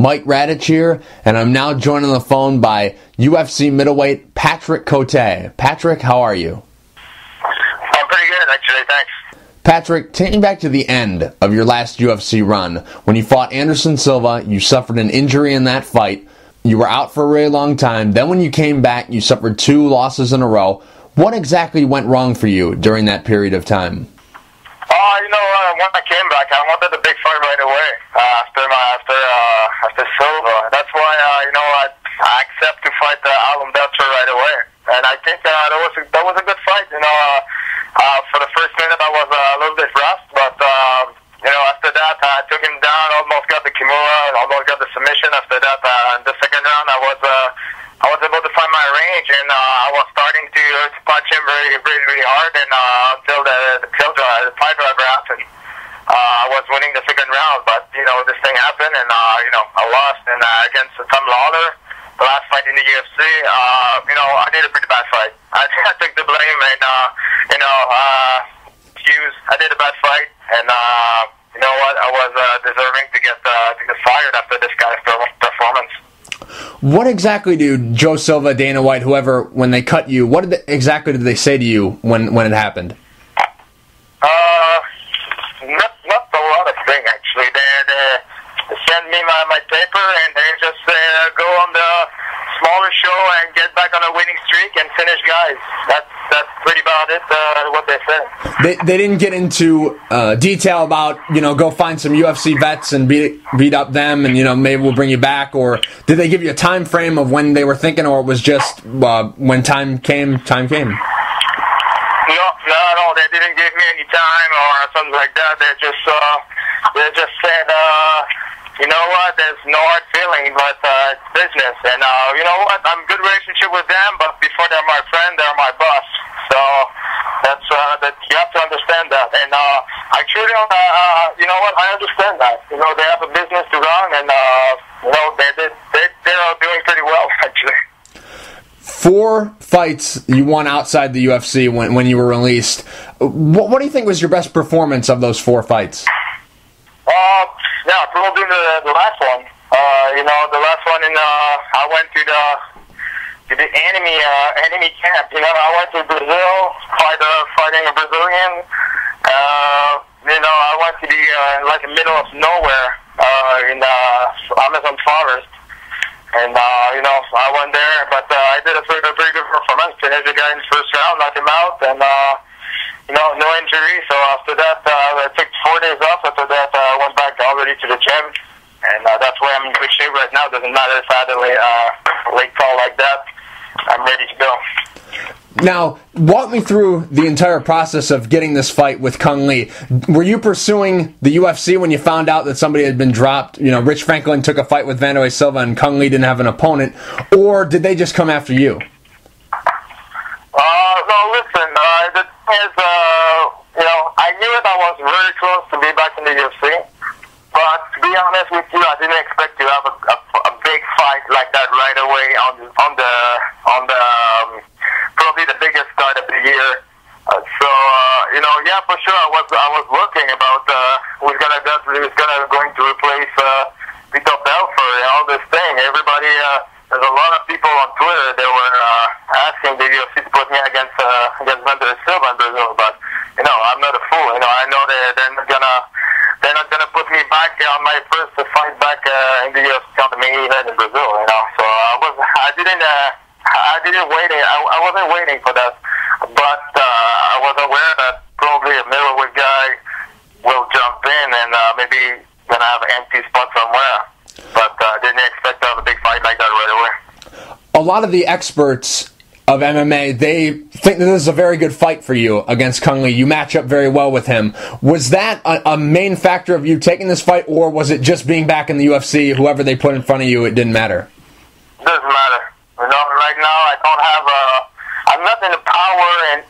Mike Radich here, and I'm now joined on the phone by UFC Middleweight Patrick Cote. Patrick, how are you? I'm pretty good, actually, thanks. Patrick, taking back to the end of your last UFC run, when you fought Anderson Silva, you suffered an injury in that fight. You were out for a really long time. Then when you came back, you suffered 2 losses in a row. What exactly went wrong for you during that period of time? When I came back, I wanted a big fight right away after Silva. That's why, I accept to fight Alan Belcher right away. And I think that was a good fight. For the first minute, I was a little bit rough, but after that, I took him down, almost got the Kimura, almost got the submission. After that, in the second round, I was able to find my range, and I was starting to punch him really, really, really hard, and until the fight driver happened. I was winning the second round, but this thing happened, and I lost. And against Tom Lawler, the last fight in the UFC, I did a pretty bad fight. I took the blame, and I did a bad fight, and you know what? I was deserving to get fired after this guy's performance. What exactly do Joe Silva, Dana White, whoever, when they cut you, what exactly did they say to you when it happened? Not a lot of things, actually. They sent me my paper, and they just go on the smaller show and get back on a winning streak and finish guys. That's pretty about it, what they said. They didn't get into detail about, go find some UFC vets and beat up them and, maybe we'll bring you back, or did they give you a time frame of when they were thinking, or it was just when time came? No, they didn't give me any time or something like that. They just said, you know what, there's no hard feeling, but it's business. And you know what, I'm in a good relationship with them, but before they're my friend, they're my boss. So that's that you have to understand that. And I truly, you know what, I understand that. They have a business to run, and they're doing pretty well, actually. 4 fights you won outside the UFC when you were released. What do you think was your best performance of those 4 fights? Yeah, probably the last one. The last one I went to the enemy camp. I went to Brazil, fighting a Brazilian. I went to the middle of nowhere in the Amazon forest. And, I went there, but I did a pretty good performance. Finished the guy in the first round, knocked him out, and, no injury. So after that, I took 4 days off. After that, I went back already to the gym. And that's why I'm in good shape right now. Doesn't matter if I had a late call like that. I'm ready to go. Now, walk me through the entire process of getting this fight with Cung Le. Were you pursuing the UFC when you found out that somebody had been dropped? Rich Franklin took a fight with Wanderlei Silva and Cung Le didn't have an opponent. Or did they just come after you? No, listen, the thing is, I knew that I was very close to be back in the UFC. But to be honest with you, I didn't expect to have a big fight like that right away on the probably the biggest card of the year. Yeah, for sure, I was looking about who's going to replace Vitor Belfort and all this thing. Everybody, there's a lot of people on Twitter that were asking the UFC to put me against Wanderlei Silva in Brazil, but I'm not a fool. I know they're not gonna put me back on my first fight back in the UFC on the main event in Brazil. So I wasn't waiting for that, but I was aware that probably a middleweight guy will jump in and maybe gonna have an empty spot somewhere. But I didn't expect to have a big fight like that right away. A lot of the experts of MMA, they think that this is a very good fight for you against Cung Le. You match up very well with him. Was that a main factor of you taking this fight, or was it just being back in the UFC, whoever they put in front of you, it didn't matter? Doesn't matter. Right now I don't have I'm not in a power and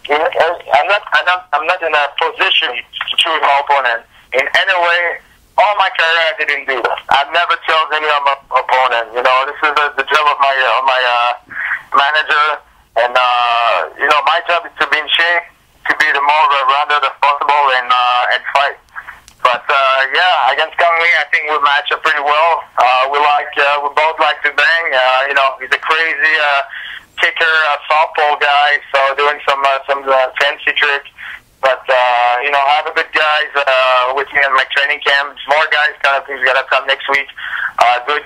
I'm not in a position to choose my opponent. In any way, all my career I didn't do that. I've never chosen any of my opponent. This is the job of my manager, and my job is to be in shape, to be the more rounded as possible, and fight. But against Cung Le, I think we match up pretty well. We like You know, he's a crazy kicker, softball guy, so doing some fancy tricks. But, you know, I have a good guys with me in my training camp. More guys kind of things going to come next week. Good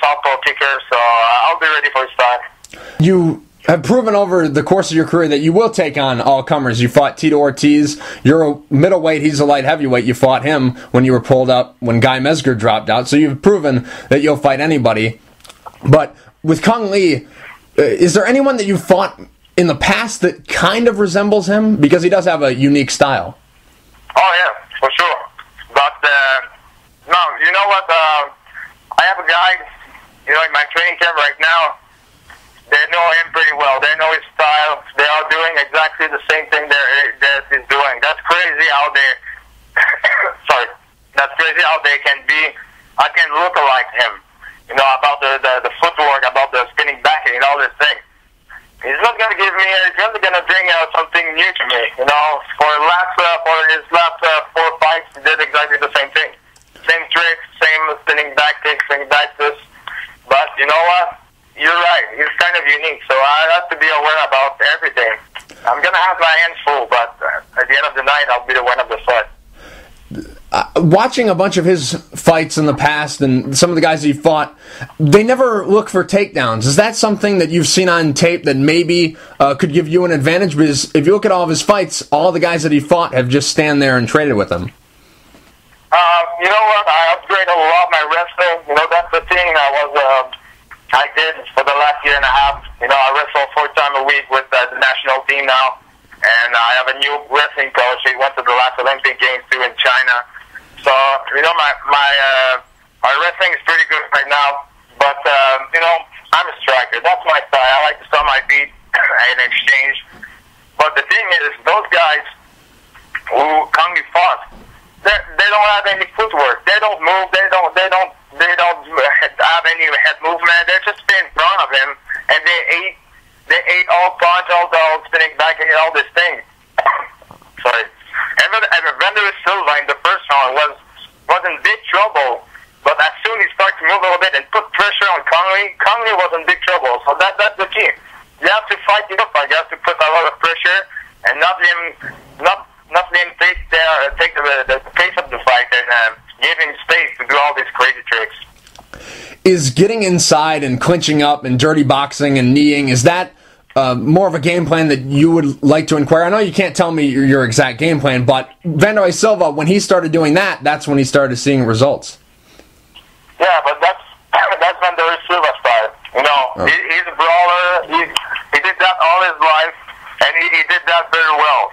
softball kicker, so I'll be ready for his time. You have proven over the course of your career that you will take on all comers. You fought Tito Ortiz. You're a middleweight. He's a light heavyweight. You fought him when you were pulled up when Guy Mesger dropped out. So you've proven that you'll fight anybody. But with Kung Lee, is there anyone that you've fought in the past that kind of resembles him? Because he does have a unique style. Oh, yeah, for sure. But, no, you know what? I have a guy, you know, in my training camp right now. They know him pretty well. They know his style. They are doing exactly the same thing that he's doing. That's crazy how they, sorry, that's crazy how they can be, I can look like him. You know, about the footwork, about the spinning back and all this thing. He's not going to give me, he's not going to bring out something new to me. You know, for his last 4 fights, he did exactly the same thing. Same tricks, same spinning back kicks, spinning back this. But you know what? You're right. He's kind of unique, so I have to be aware about everything. I'm going to have my hands full, but at the end of the night, I'll be the winner of the fight. Watching a bunch of his fights in the past and some of the guys he fought, they never look for takedowns. Is that something that you've seen on tape that maybe could give you an advantage? Because if you look at all of his fights, all the guys that he fought have just stand there and traded with him. You know what? I upgraded a lot my wrestling. You know, that's the thing I did for the last year and a half. You know, I wrestle 4 times a week with the national team now. And I have a new wrestling coach. He went to the last Olympic Games too in China. So, you know, my wrestling is pretty good right now. But, you know, I'm a striker. That's my style. I like to start my beat and exchange. But the thing is, those guys who Kung Lee fought, they don't have any footwork. They don't move. They don't have any head movement. They just stay in front of him, and they ate all punch, all spinning back, and all this thing. Sorry. And Vander Silva in the first round was in big trouble. But as soon as he started to move a little bit and put pressure on Kung Lee was in big trouble. So that's the key. You have to fight your fight. You have to put a lot of pressure and not let him take the pace of the fight and give him space to do all these crazy tricks. Is getting inside and clinching up and dirty boxing and kneeing, is that more of a game plan that you would like to inquire? I know you can't tell me your exact game plan, but Vander Silva, when he started doing that, that's when he started seeing results. Yeah, but that's Vander Silva style. You know, he's a brawler. He did that all his life, and he did that very well.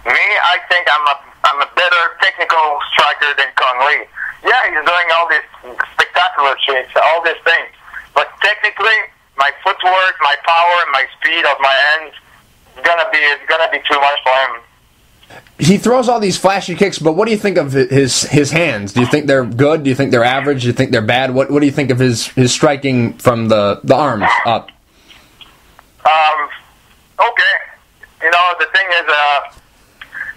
Me, I think I'm a better technical striker than Kung Lee. Yeah, he's doing all these spectacular tricks, all these things. But technically, my footwork, my power, my speed of my hands, it's gonna be too much for him. He throws all these flashy kicks, but what do you think of his hands? Do you think they're good? Do you think they're average? Do you think they're bad? What do you think of his striking from the arms up? Okay. You know, the thing is,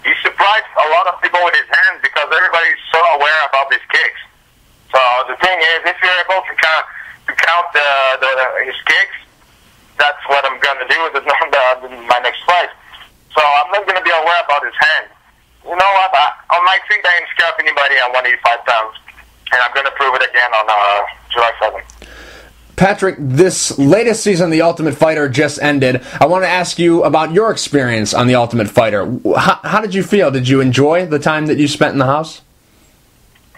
he surprised a lot of people with his hands because everybody's so aware about his kicks. So the thing is, if you're able to count his kicks, that's what I'm going to do with my next fight. So I'm not going to be aware about his hands. You know what? On my feet, I ain't scared of anybody at 185 pounds. And I'm going to prove it again on July 7th. Patrick, this latest season of The Ultimate Fighter just ended. I want to ask you about your experience on The Ultimate Fighter. How did you feel? Did you enjoy the time that you spent in the house?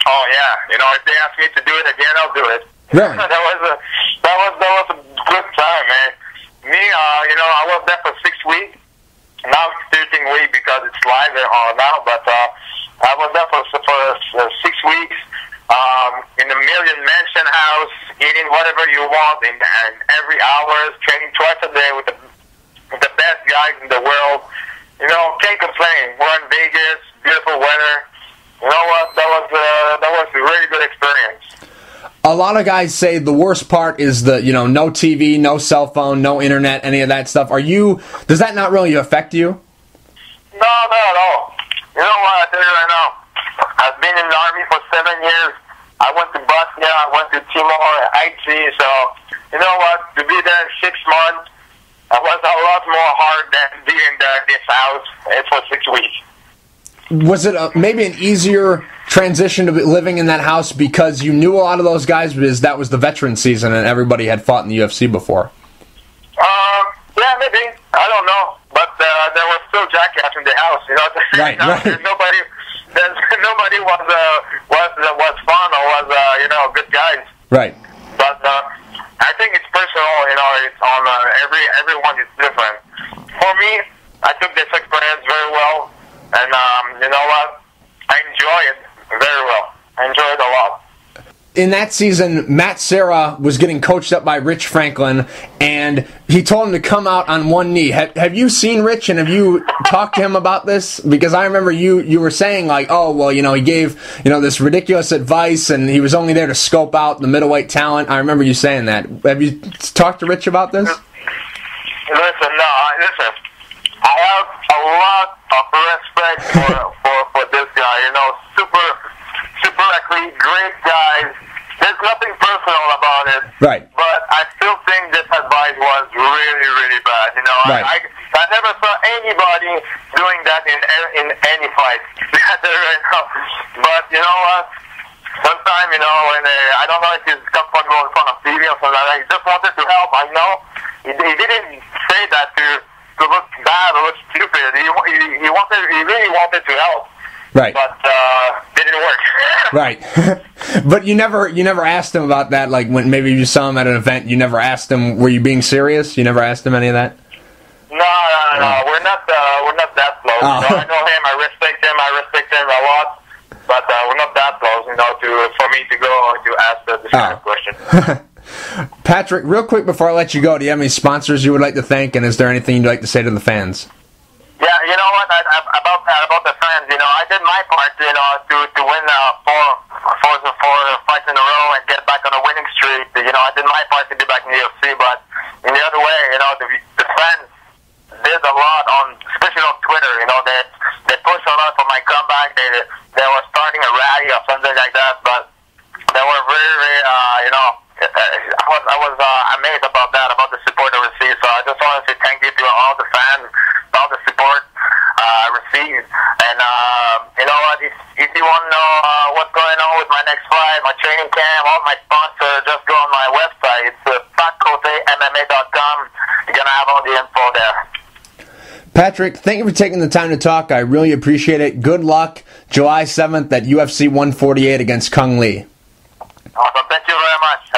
Oh, yeah. You know, if they ask me to do it again, I'll do it. Really? that was a good time, man. Me, you know, I was there for 6 weeks. Now it's 13 weeks because it's live now, but I was there for 6 weeks in a million mansion house, eating whatever you want, and every hour, training twice a day with the best guys in the world. You know, can't complain. We're in Vegas, beautiful weather. You know what? That was a really good experience. A lot of guys say the worst part is no TV, no cell phone, no internet, any of that stuff. Does that not really affect you? No, not at all. You know what? I tell you right now, I've been in the Army for 7 years. I went to Bosnia, I went to Timor, Haiti, so you know what? To be there 6 months, it was a lot more hard than being there this house for 6 weeks. Was it maybe an easier transition to living in that house because you knew a lot of those guys because that was the veteran season and everybody had fought in the UFC before? Yeah, maybe. I don't know. But there were still jackass in the house. You know, right. Nobody was fun or was good guys. Right. But I think it's personal. You know, it's on everyone is different. For me, I took this experience very well, and you know what? I enjoy it very well. I enjoy it a lot. In that season, Matt Serra was getting coached up by Rich Franklin, and he told him to come out on one knee. Have you seen Rich, and have you talked to him about this? Because I remember you were saying, like, oh, well, you know, he gave, you know, this ridiculous advice, and he was only there to scope out the middleweight talent. I remember you saying that. Have you talked to Rich about this? Listen, I have a lot of respect for this guy. You know, super athlete, great guys. There's nothing personal about it. Right. But I still think this advice was really, really bad. You know, right. I never saw anybody doing that in any fight. But you know what? Sometimes, you know, when I don't know if he's comfortable in front of TV or something like that. He just wanted to help. I know. He didn't say that to look bad or look stupid. He really wanted to help. Right. But didn't work. Right. But you never asked him about that, like when maybe you saw him at an event, you never asked him, were you being serious? You never asked him any of that? No. We're not that close. Oh. You know, I know him, I respect him a lot, but we're not that close, you know, for me to go to ask this kind of question. Patrick, real quick before I let you go, do you have any sponsors you would like to thank, and is there anything you'd like to say to the fans? Yeah, you know what, about the fans, you know, I did my part, you know, to win four fights in a row and get back on a winning streak. You know, I did my part to be back in the UFC, but in the other way, you know, the fans did a lot especially on Twitter, you know, they pushed a lot for my comeback. They were starting a rally or something like that, but they were very, you know, I was amazed about that, about the support I received. So I just want to say thank you to all the fans, all the support I received. And you know what? If you want to know what's going on with my next fight, my training camp, all my sponsors, just go on my website. It's PatCoteMMA.com. You're gonna have all the info there. Patrick, thank you for taking the time to talk. I really appreciate it. Good luck July 7th at UFC 148 against Kung Lee. Awesome. Thank you very much.